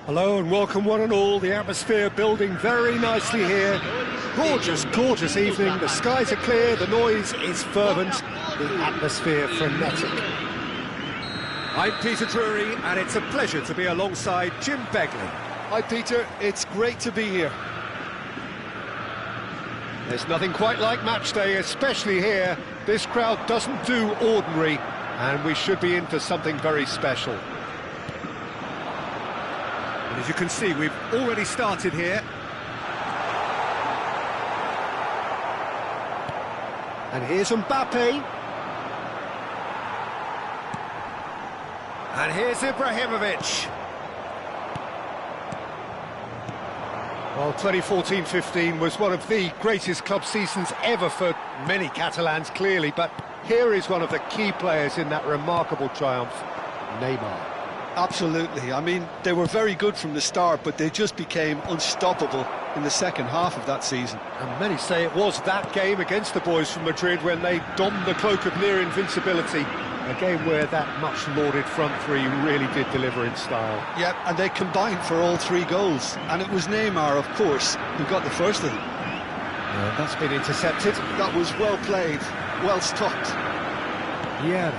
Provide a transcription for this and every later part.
Hello and welcome one and all. The atmosphere building very nicely here. Gorgeous, gorgeous evening. The skies are clear, the noise is fervent, the atmosphere frenetic. I'm Peter Drury and it's a pleasure to be alongside Jim Begley. Hi Peter, it's great to be here. There's nothing quite like match day, especially here. This crowd doesn't do ordinary and we should be in for something very special. As you can see, we've already started here. And here's Mbappe. And here's Ibrahimovic. Well, 2014-15 was one of the greatest club seasons ever for many Catalans, clearly, but here is one of the key players in that remarkable triumph, Neymar. Absolutely. I mean, they were very good from the start, but they just became unstoppable in the second half of that season. And many say it was that game against the boys from Madrid when they donned the cloak of near invincibility. A game where that much lauded front three really did deliver in style. Yep, and they combined for all 3 goals. And it was Neymar, of course, who got the first of them. And that's been intercepted. That was well played, well stopped. Yeah.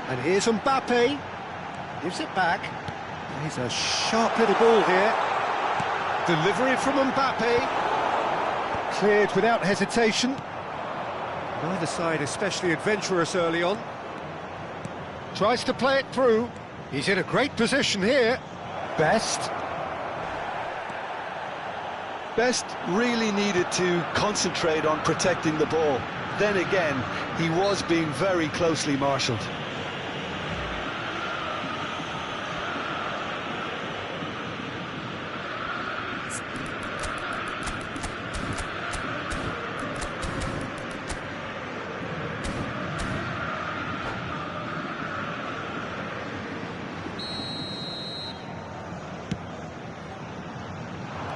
And here's Mbappe. Gives it back. He's a sharp little ball here. Delivery from Mbappe. Cleared without hesitation. Neither side especially adventurous early on. Tries to play it through. He's in a great position here. Best really needed to concentrate on protecting the ball. Then again, he was being very closely marshalled.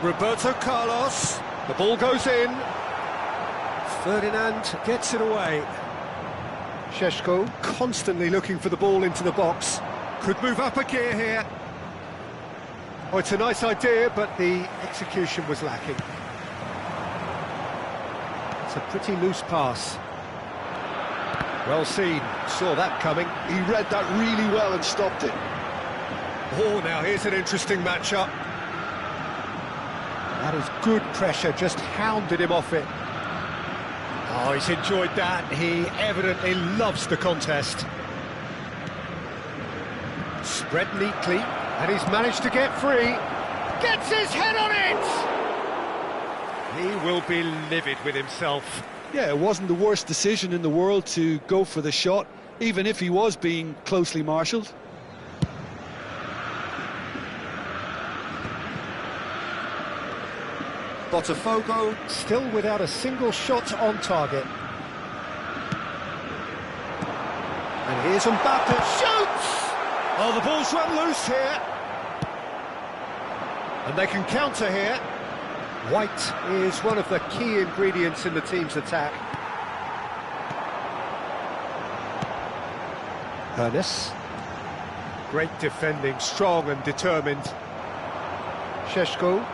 Roberto Carlos, the ball goes in. Ferdinand gets it away. Šeško constantly looking for the ball into the box. Could move up a gear here. Oh, it's a nice idea, but the execution was lacking. It's a pretty loose pass. Well seen, saw that coming. He read that really well and stopped it. Oh, now here's an interesting matchup. That is good pressure, just hounded him off it. Oh, he's enjoyed that. He evidently loves the contest. Spread neatly, and he's managed to get free. Gets his head on it! He will be livid with himself. Yeah, it wasn't the worst decision in the world to go for the shot, even if he was being closely marshalled. Botafogo still without a single shot on target. And here's Mbappe, shoots! Oh, the ball's run loose here. And they can counter here. White is one of the key ingredients in the team's attack. Ernest. Great defending, strong and determined. Šeško.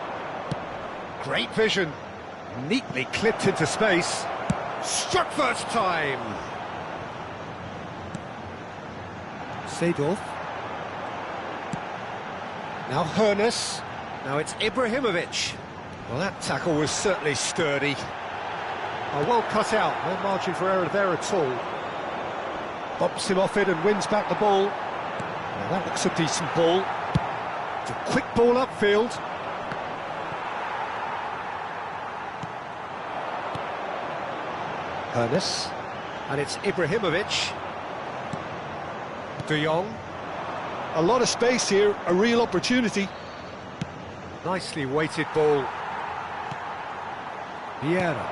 Great vision, neatly clipped into space, struck first time. Seedorf. Now Ernest, now it's Ibrahimovic. Well, that tackle was certainly sturdy. Oh, well cut out, no margin for error there at all. Bumps him off it and wins back the ball. Now that looks a decent ball. It's a quick ball upfield. Ernest, and it's Ibrahimovic. De Jong. A lot of space here, a real opportunity. Nicely weighted ball. Vieira.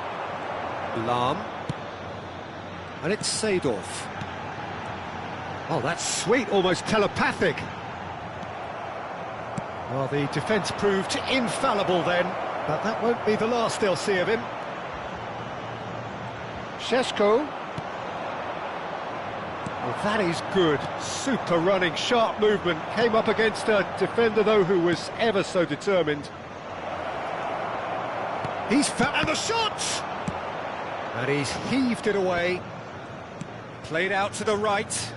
Lahm. And it's Seedorf. Oh, that's sweet, almost telepathic. Well, the defence proved infallible then, but that won't be the last they'll see of him. Šeško. Well, that is good. Super running, sharp movement. Came up against a defender, though, who was ever so determined. He's found the shot! And he's heaved it away. Played out to the right.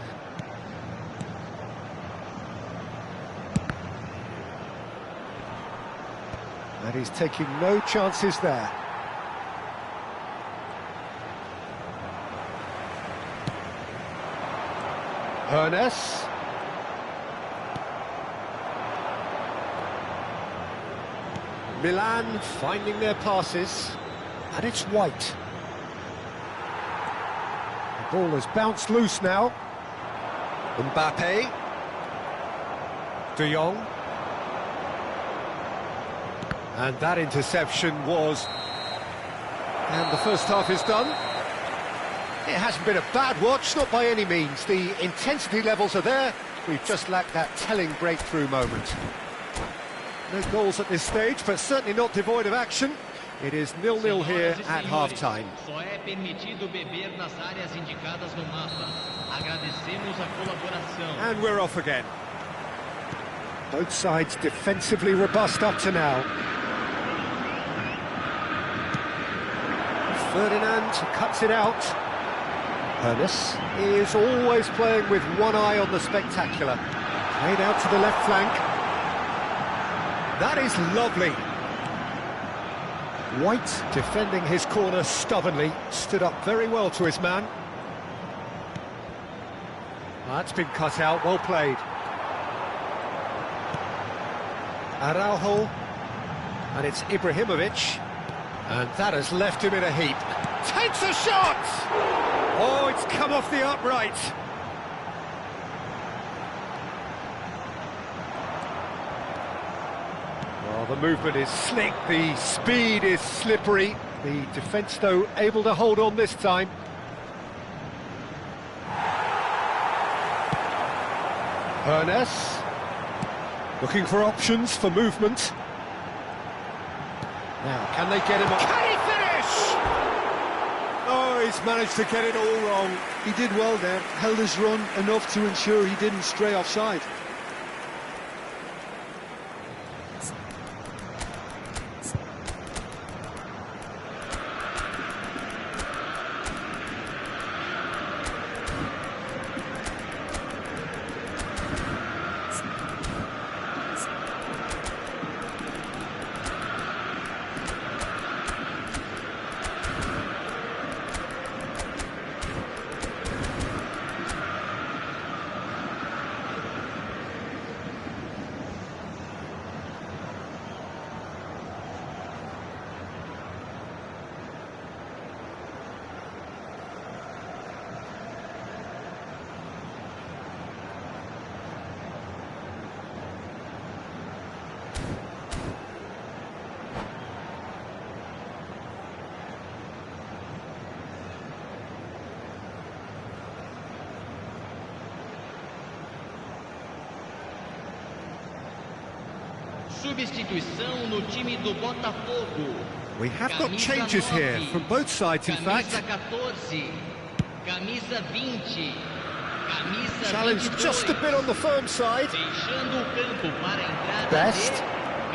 And he's taking no chances there. Ernest. Milan finding their passes, and it's White. The ball has bounced loose now. Mbappe. De Jong. And that interception was... And the first half is done. It hasn't been a bad watch, not by any means. The intensity levels are there. We've just lacked that telling breakthrough moment. No goals at this stage, but certainly not devoid of action. It is 0-0 here at half-time. Só é permitido beber nas áreas indicadas no mapa. Agradecemos a colaboração. And we're off again. Both sides defensively robust up to now. Ferdinand cuts it out. Ernest is always playing with one eye on the spectacular. Played out to the left flank. That is lovely. White defending his corner stubbornly, stood up very well to his man. That's been cut out, well played. Araujo, and it's Ibrahimovic, and that has left him in a heap. Takes a shot! Oh, it's come off the upright. Well, the movement is slick, the speed is slippery. The defence, though, able to hold on this time. Ernest, looking for options for movement. Now, can they get him on? Can he finish? Oh, he's managed to get it all wrong. He did well there, held his run enough to ensure he didn't stray offside. Substituição no time do Botafogo. We have got changes here from both sides, in fact. Camisa 14, camisa 20, camisa Challenge 22. just a bit on the firm side. Deixando o campo para a entrada Best. de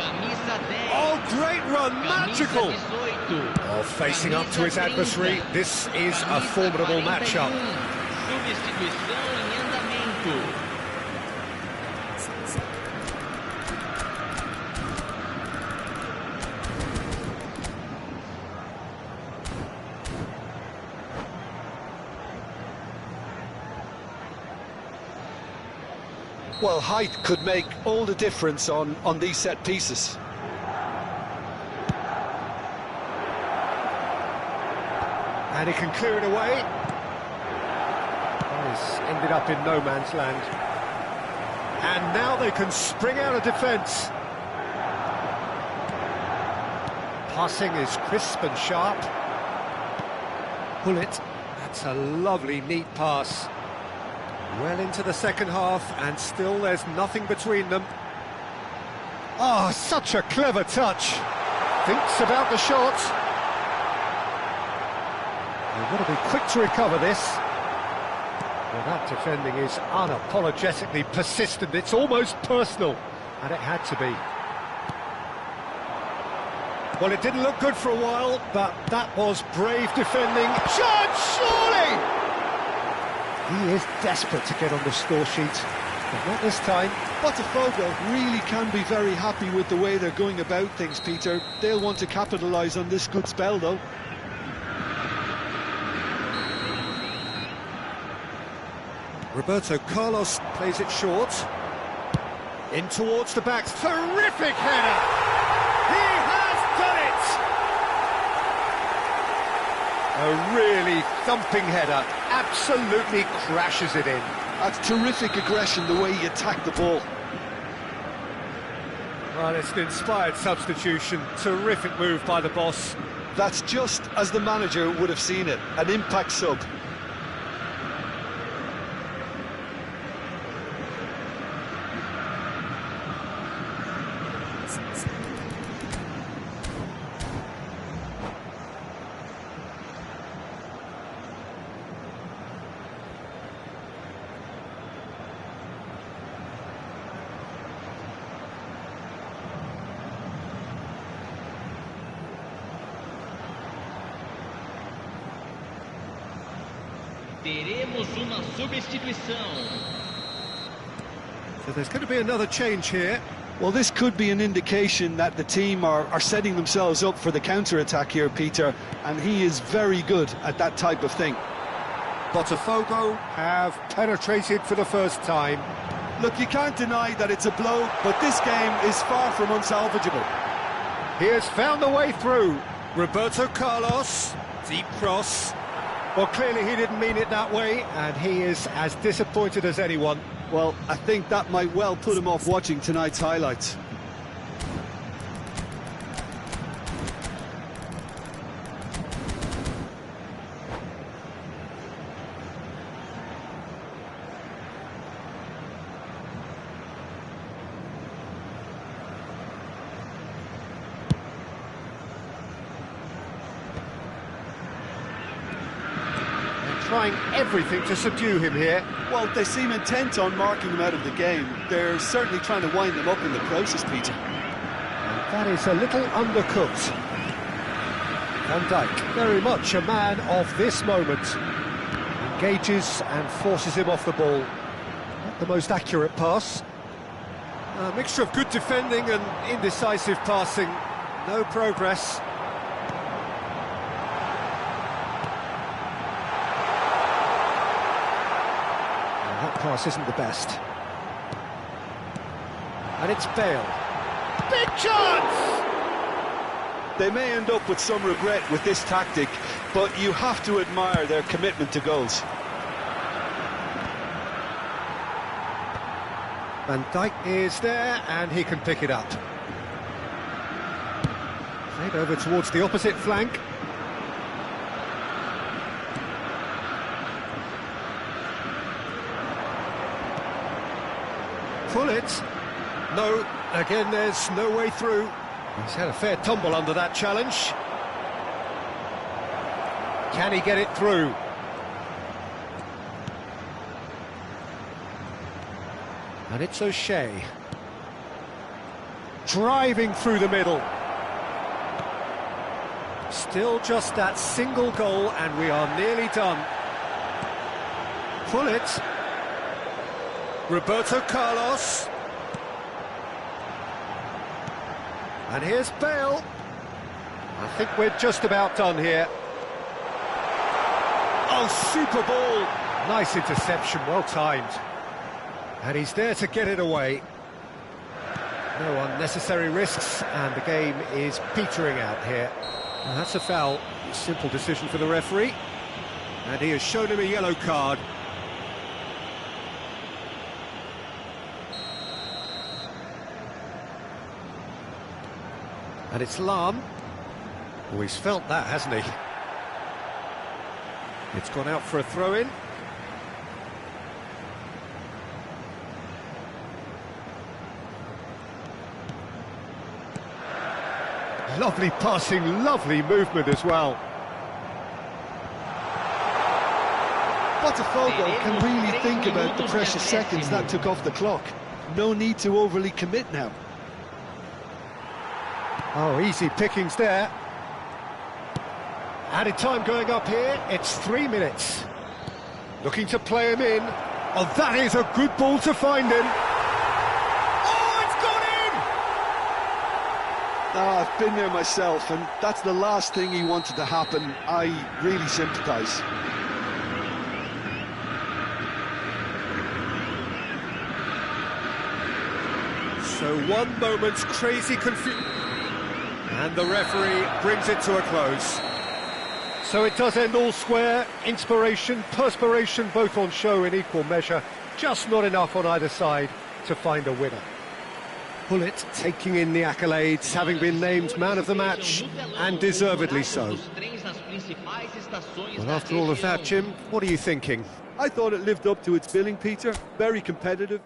camisa 10. Oh, great run, magical. Camisa 18. Oh, facing up to his adversary, this is a formidable matchup. Substituição em andamento. Well, height could make all the difference on these set pieces. And he can clear it away. Oh, he's ended up in no man's land. And now they can spring out of defence. Passing is crisp and sharp. Pull it. That's a lovely, neat pass. Well into the second half, and still there's nothing between them. Oh, such a clever touch. Thinks about the shot. They've got to be quick to recover this. Well, that defending is unapologetically persistent. It's almost personal, and it had to be. Well, it didn't look good for a while, but that was brave defending. Chance, surely! He is desperate to get on the score sheet, but not this time. Botafogo really can be very happy with the way they're going about things, Peter. They'll want to capitalise on this good spell, though. Roberto Carlos plays it short. In towards the back. Terrific header! He has done it! A really thumping header. Absolutely crashes it in. That's terrific aggression, the way he attacked the ball. Well, it's an inspired substitution. Terrific move by the boss. That's just as the manager would have seen it. An impact sub. Teremos uma substituição. So there's going to be another change here. Well, this could be an indication that the team are setting themselves up for the counter-attack here, Peter, and he is very good at that type of thing. Botafogo have penetrated for the first time. Look, you can't deny that it's a blow, but this game is far from unsalvageable. He has found a way through. Roberto Carlos, deep cross. Well, clearly he didn't mean it that way, and he is as disappointed as anyone. Well, I think that might well put him off watching tonight's highlights. Trying everything to subdue him here. Well, they seem intent on marking him out of the game. They're certainly trying to wind them up in the process, Peter. And that is a little undercooked. Van Dijk, very much a man of this moment. Engages and forces him off the ball. Not the most accurate pass. A mixture of good defending and indecisive passing. No progress. That pass isn't the best. And it's Bale. Big chance! They may end up with some regret with this tactic, but you have to admire their commitment to goals. Van Dijk is there, and he can pick it up. Played over towards the opposite flank. Pull it. No, again there's no way through. He's had a fair tumble under that challenge. Can he get it through? And it's O'Shea. Driving through the middle. Still just that single goal and we are nearly done. Pull it. Roberto Carlos. And here's Bale. I think we're just about done here. Oh, super ball. Nice interception, well timed. And he's there to get it away. No unnecessary risks, and the game is petering out here. And that's a foul. Simple decision for the referee. And he has shown him a yellow card. And it's Lahm. Oh, he's felt that, hasn't he? It's gone out for a throw-in. Lovely passing, lovely movement as well. Botafogo can really think about the precious seconds that took off the clock. No need to overly commit now. Oh, easy pickings there. Added time going up here, it's 3 minutes. Looking to play him in. Oh, that is a good ball to find him. Oh, it's gone in! Oh, I've been there myself, and that's the last thing he wanted to happen. I really sympathise. So 1 moment's crazy confusion. And the referee brings it to a close. So it does end all square. Inspiration, perspiration, both on show in equal measure. Just not enough on either side to find a winner. Pullet taking in the accolades, having been named man of the match, and deservedly so. Well, after all of that, Jim, what are you thinking? I thought it lived up to its billing, Peter. Very competitive.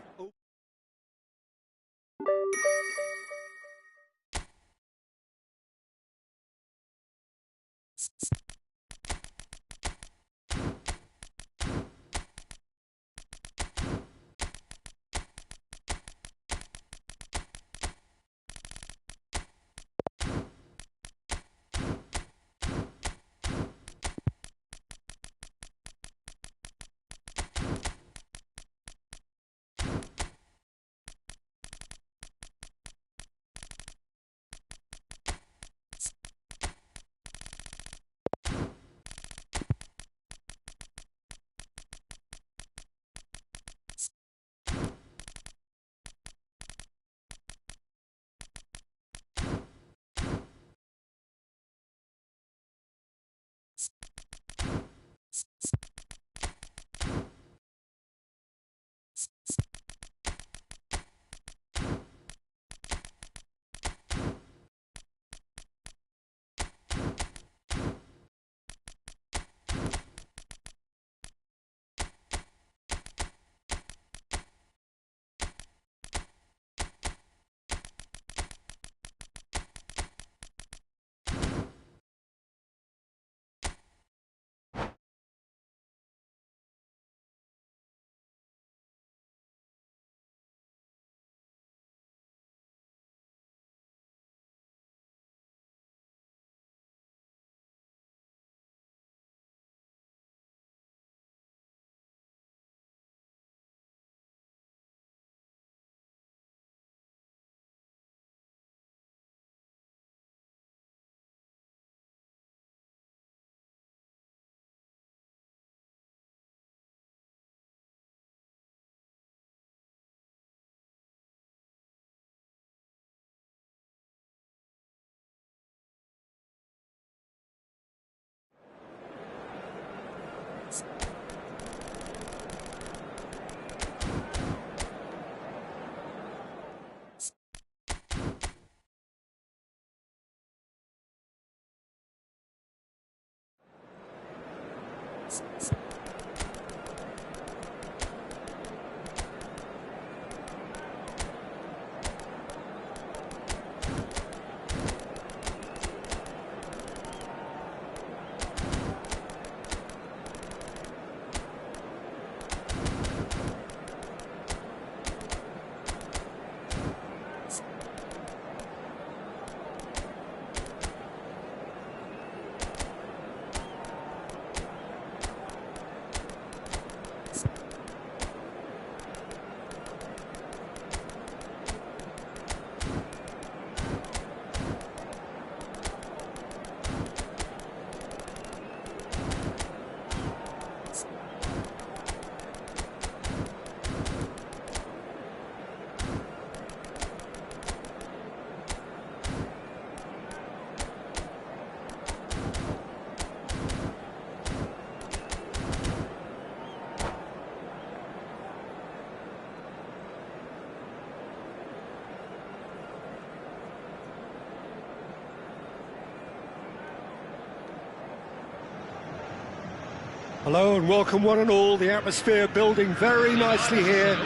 Hello and welcome one and all, the atmosphere building very nicely here.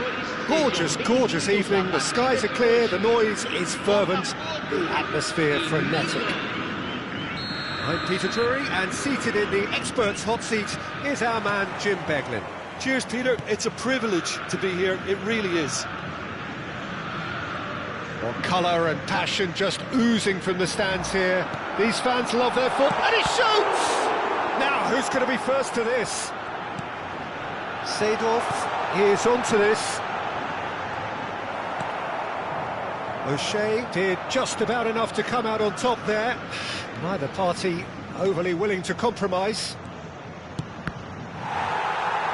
Gorgeous, gorgeous evening, the skies are clear, the noise is fervent, the atmosphere frenetic. I'm Peter Drury, and seated in the experts' hot seat is our man Jim Beglin. Cheers, Peter. It's a privilege to be here. It really is. Well, colour and passion just oozing from the stands here. These fans love their foot, and he shoots! Now, who's going to be first to this? Seedorf is onto this. O'Shea did just about enough to come out on top there. Neither party overly willing to compromise.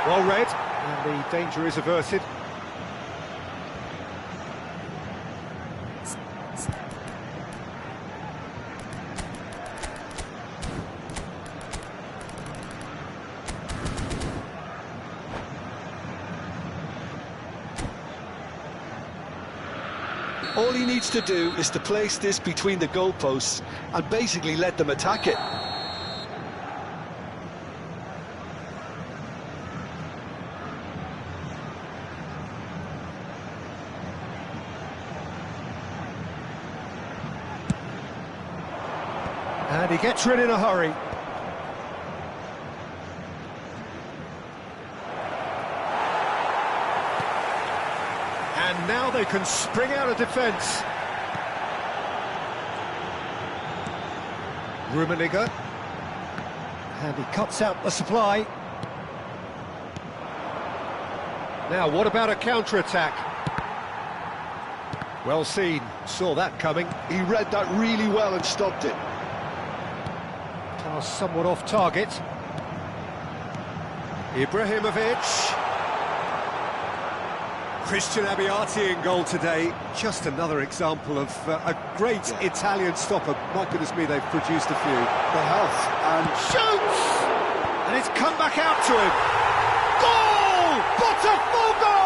Well read, and the danger is averted. All he needs to do is to place this between the goalposts and basically let them attack it. And he gets rid in a hurry. And now they can spring out of defence. Rummenigge. And he cuts out the supply. Now, what about a counter-attack? Well seen, saw that coming. He read that really well and stopped it. Pass somewhat off target. Ibrahimovic. Christian Abbiati in goal today. Just another example of a great Italian stopper. My goodness me, they've produced a few. The health and Shoots! And it's come back out to him. Goal! Botafogo!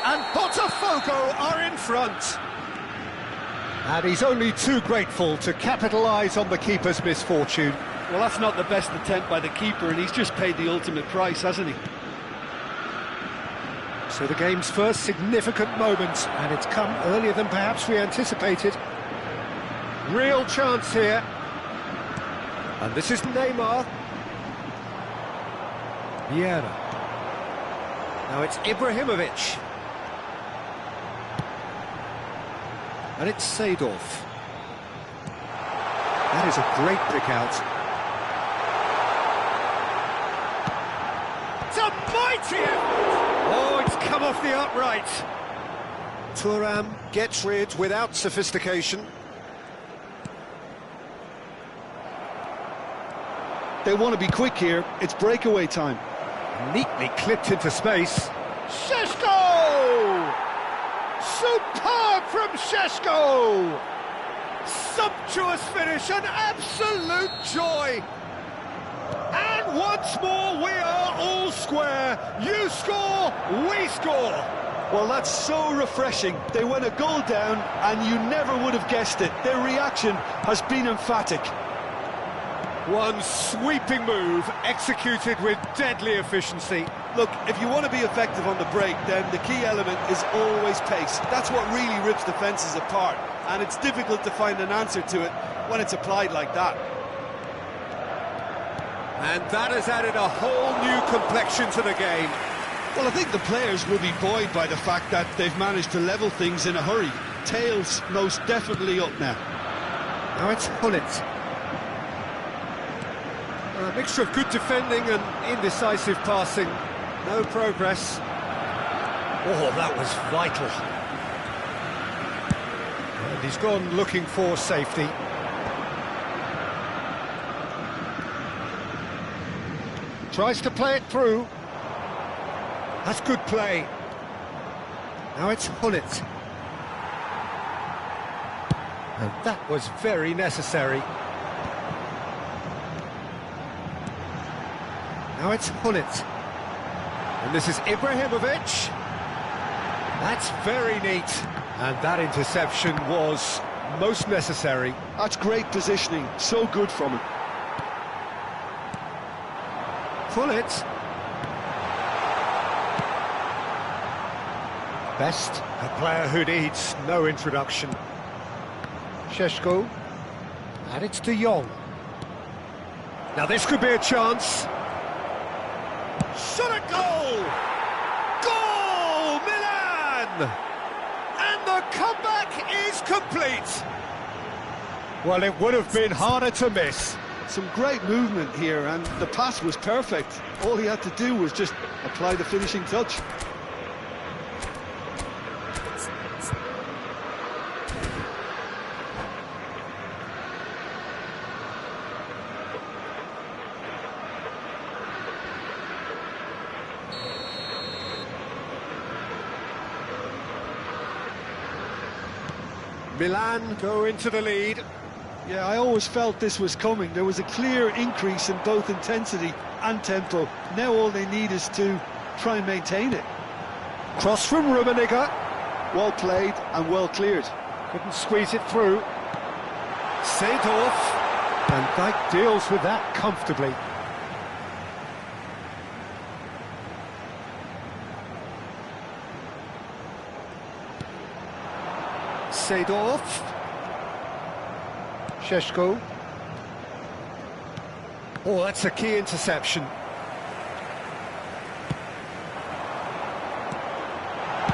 And Botafogo are in front. And he's only too grateful to capitalise on the keeper's misfortune. well, that's not the best attempt by the keeper, and he's just paid the ultimate price, hasn't he? So the game's first significant moment, and it's come earlier than perhaps we anticipated. Real chance here. And this is Neymar. Vieira. Now it's Ibrahimovic. And it's Seedorf. That is a great pick out. It's a mighty effort! Oh, it's come off the upright. Thuram gets rid without sophistication. They want to be quick here. It's breakaway time. Neatly clipped into space. Šeško! Superb from Šeško! Sumptuous finish, an absolute joy! And once more we are all square. You score, we score! Well, that's so refreshing. They went a goal down and you never would have guessed it. Their reaction has been emphatic. One sweeping move, executed with deadly efficiency. Look, if you want to be effective on the break, then the key element is always pace. That's what really rips defences apart, and it's difficult to find an answer to it when it's applied like that. And that has added a whole new complexion to the game. Well, I think the players will be buoyed by the fact that they've managed to level things in a hurry. Tails most definitely up now. Now it's Hullet. A mixture of good defending and indecisive passing. No progress. Oh, that was vital. And he's gone looking for safety. Tries to play it through. That's good play. Now it's Hullet. And that was very necessary. Now it's Hullet. And this is Ibrahimovic. That's very neat. And that interception was most necessary. That's great positioning, so good from him. Hullet. Best, a player who needs no introduction. Šeško. And it's De Jong. Now this could be a chance. Shot at goal! Goal! Milan! And the comeback is complete! Well, it would have been harder to miss. Some great movement here, and the pass was perfect. All he had to do was just apply the finishing touch. Milan go into the lead. Yeah, I always felt this was coming. There was a clear increase in both intensity and tempo. Now all they need is to try and maintain it. Cross from Rummenigge. Well played and well cleared. Couldn't squeeze it through. Seedorf. And Dijk deals with that comfortably. Seedorf. Šeško. Oh, that's a key interception.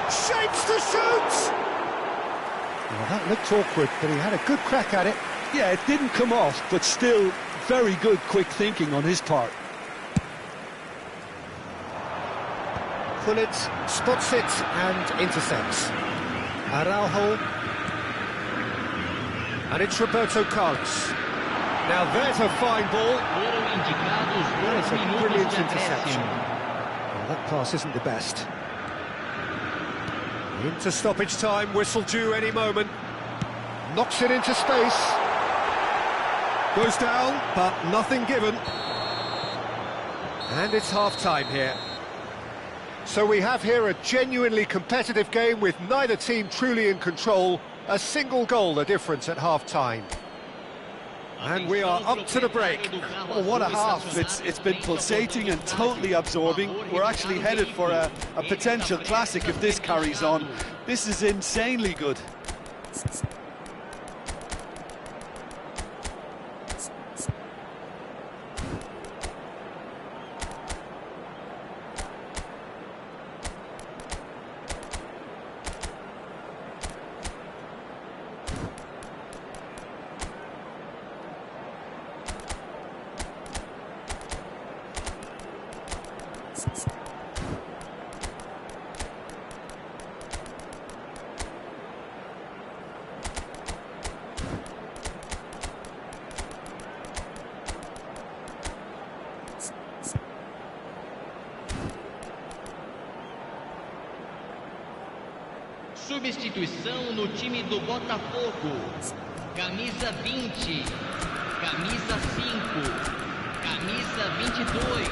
Shapes to shoot! Well, that looked awkward, but he had a good crack at it. Yeah, it didn't come off, but still very good quick thinking on his part. Hullet spots it and intercepts. Araujo. And it's Roberto Carlos. Now there's a fine ball. That is a brilliant interception. Well, that pass isn't the best. Into stoppage time, whistle due any moment. Knocks it into space. Goes down, but nothing given. And it's half-time here. So we have here a genuinely competitive game with neither team truly in control. A single goal the difference at half-time. And we are up to the break. Oh, what a half. It's been pulsating and totally absorbing. We're actually headed for a potential classic if this carries on. This is insanely good. Substituição no time do Botafogo. Camisa 20, camisa 5, camisa 22.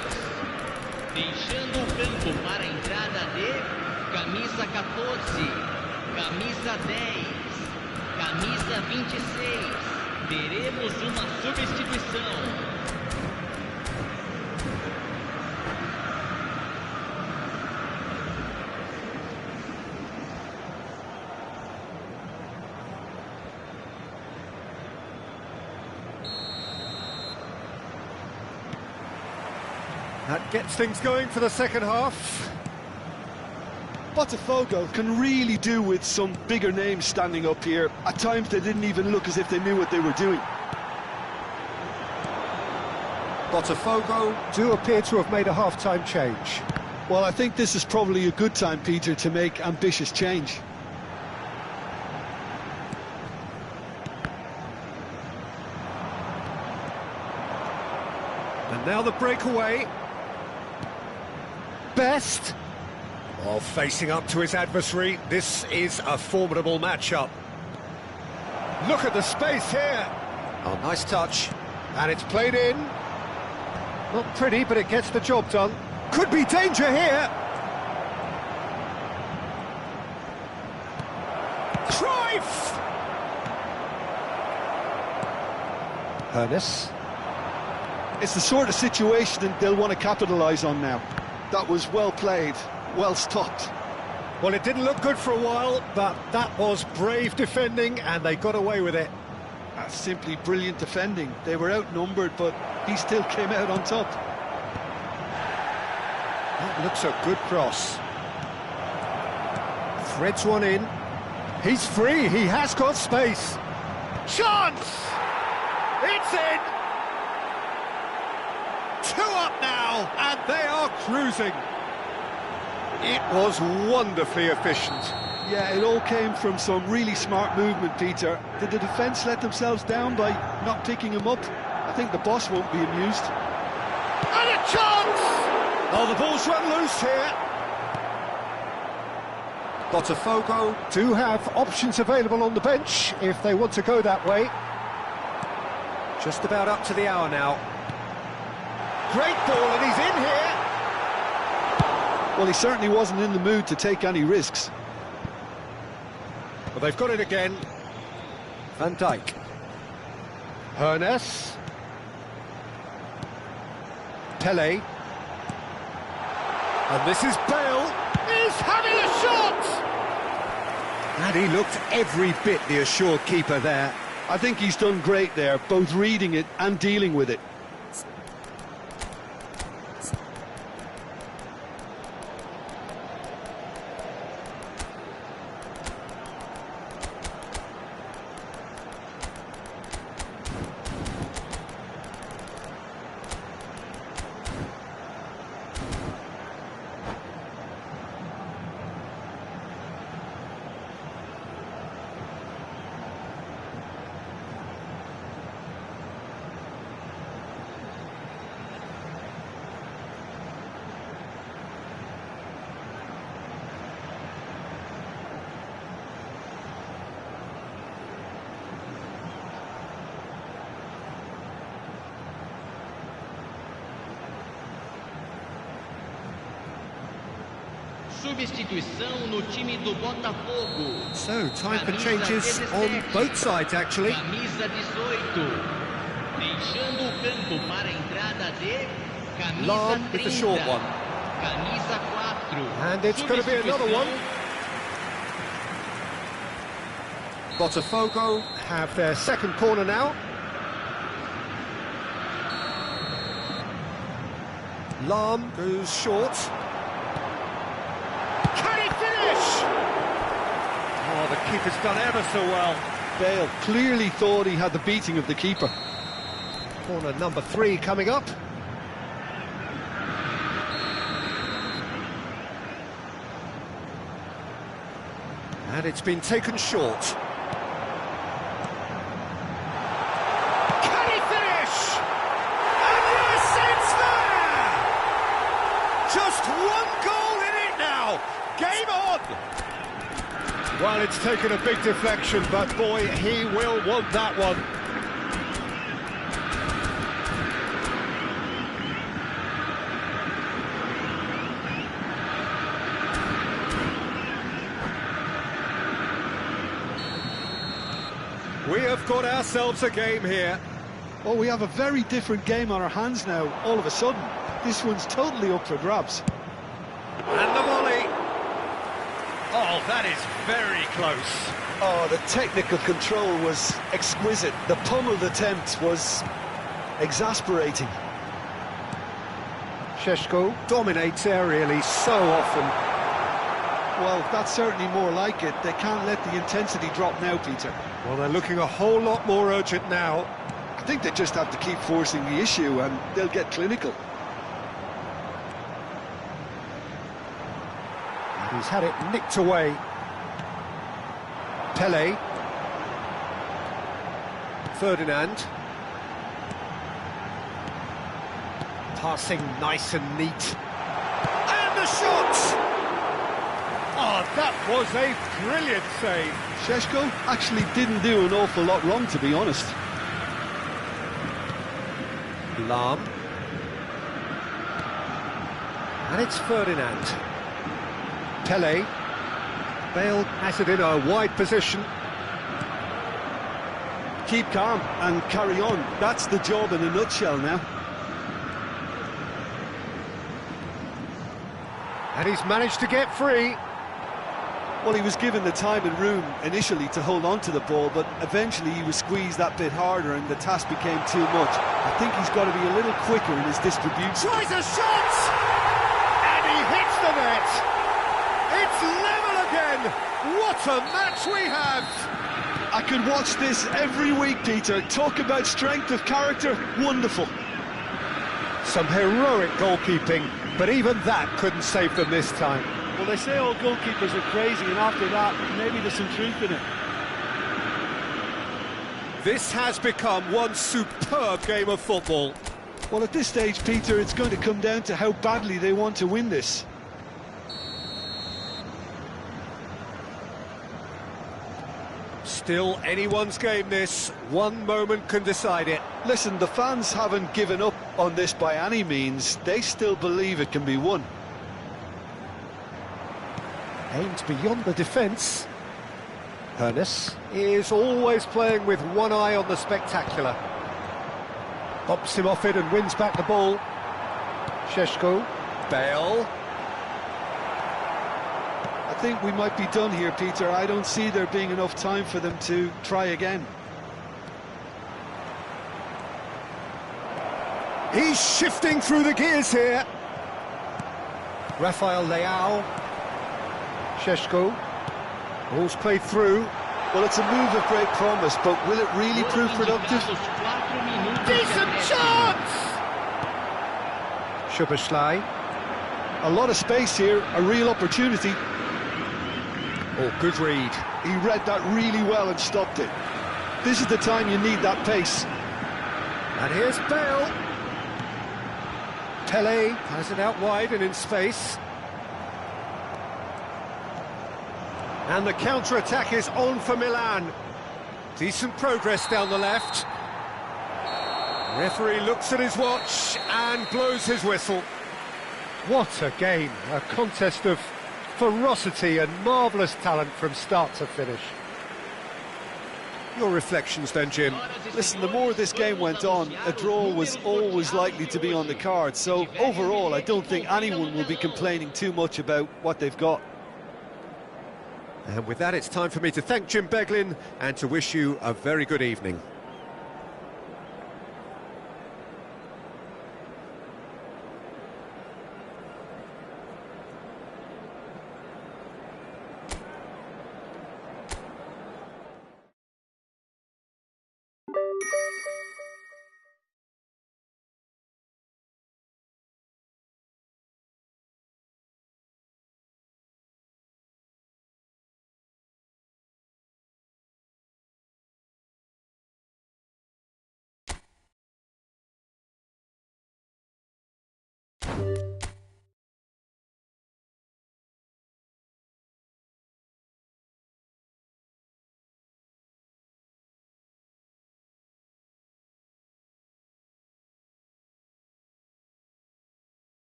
Deixando o campo para a entrada de camisa 14, camisa 10, camisa 26. Teremos uma substituição. That gets things going for the second half. Botafogo can really do with some bigger names standing up here. At times they didn't even look as if they knew what they were doing. Botafogo do appear to have made a half-time change. Well, I think this is probably a good time, Peter, to make ambitious change. And now the breakaway. Best. While facing up to his adversary, this is a formidable matchup. Look at the space here. Oh, nice touch. And it's played in. Not pretty, but it gets the job done. Could be danger here. Cruyff! Ernest. It's the sort of situation that they'll want to capitalise on now. That was well played, well stopped. Well, it didn't look good for a while, but that was brave defending, and they got away with it. That's simply brilliant defending. They were outnumbered, but he still came out on top. That looks a good cross. Threads one in. He's free, he has got space. Chance! It's in! 2 up now, and they are cruising. It was wonderfully efficient. Yeah, it all came from some really smart movement, Peter. Did the defence let themselves down by not picking him up? I think the boss won't be amused. And a chance! Oh, the ball's run loose here. Botafogo do have options available on the bench if they want to go that way. Just about up to the hour now. Great ball, and he's in here. Well, he certainly wasn't in the mood to take any risks. Well, they've got it again. Van Dijk. Ernest. Pele. And this is Bale. He's having a shot! And he looked every bit the assured keeper there. I think he's done great there, both reading it and dealing with it. Substituição no time do Botafogo. So, time for changes on both sides, actually. Camisa 18. Deixando o campo para a entrada de camisa Lam 30. with the short one. Camisa 4. And it's going to be another one. Botafogo have their second corner now. Lam goes short. Can he finish? Oh, the keeper's done ever so well. Bale clearly thought he had the beating of the keeper. Corner number 3 coming up. And it's been taken short. Can he finish? And yes, it's there! Just one goal in it now. Game on! Well, it's taken a big deflection, but boy, he will want that one. We have got ourselves a game here. Oh, we have a very different game on our hands now, all of a sudden. This one's totally up for grabs. And the volley. Oh, that is very close. Oh, the technical control was exquisite. The pummeled attempt was exasperating. Šeško dominates aerially so often. Well, that's certainly more like it. They can't let the intensity drop now, Peter. Well, they're looking a whole lot more urgent now. I think they just have to keep forcing the issue and they'll get clinical. And he's had it nicked away. Pele. Ferdinand. Passing nice and neat. And the shot! Oh, that was a brilliant save. Šeško actually didn't do an awful lot wrong, to be honest. Lahm. And it's Ferdinand. Pele. Bale has it in a wide position. Keep calm and carry on. That's the job in a nutshell now. And he's managed to get free. Well, he was given the time and room initially to hold on to the ball, but eventually he was squeezed that bit harder and the task became too much. I think he's got to be a little quicker in his distribution. Tries a shot! And he hits the net! It's level again! What a match we have! I could watch this every week, Peter. Talk about strength of character, wonderful. Some heroic goalkeeping, but even that couldn't save them this time. Well, they say all goalkeepers are crazy, and after that, maybe there's some truth in it. This has become one superb game of football. Well, at this stage, Peter, it's going to come down to how badly they want to win this. Still anyone's game, this. One moment can decide it. Listen, the fans haven't given up on this by any means. They still believe it can be won. Aimed beyond the defence. Hernes is always playing with one eye on the spectacular. Bobs him off it and wins back the ball. Šeško. Bale. I think we might be done here, Peter. I don't see there being enough time for them to try again. He's shifting through the gears here. Rafael Leao. Šeško. Ball's played through. Well, it's a move of great promise, but will it really prove productive? Decent chance! Szoboszlai. A lot of space here, a real opportunity. Oh, good read. He read that really well and stopped it. This is the time you need that pace. And here's Bale. Pele has it out wide and in space. And the counter-attack is on for Milan. Decent progress down the left. Referee looks at his watch and blows his whistle. What a game, a contest of ferocity and marvellous talent from start to finish. Your reflections then, Jim? Listen, the more this game went on, a draw was always likely to be on the card. So overall, I don't think anyone will be complaining too much about what they've got. And with that, it's time for me to thank Jim Beglin and to wish you a very good evening.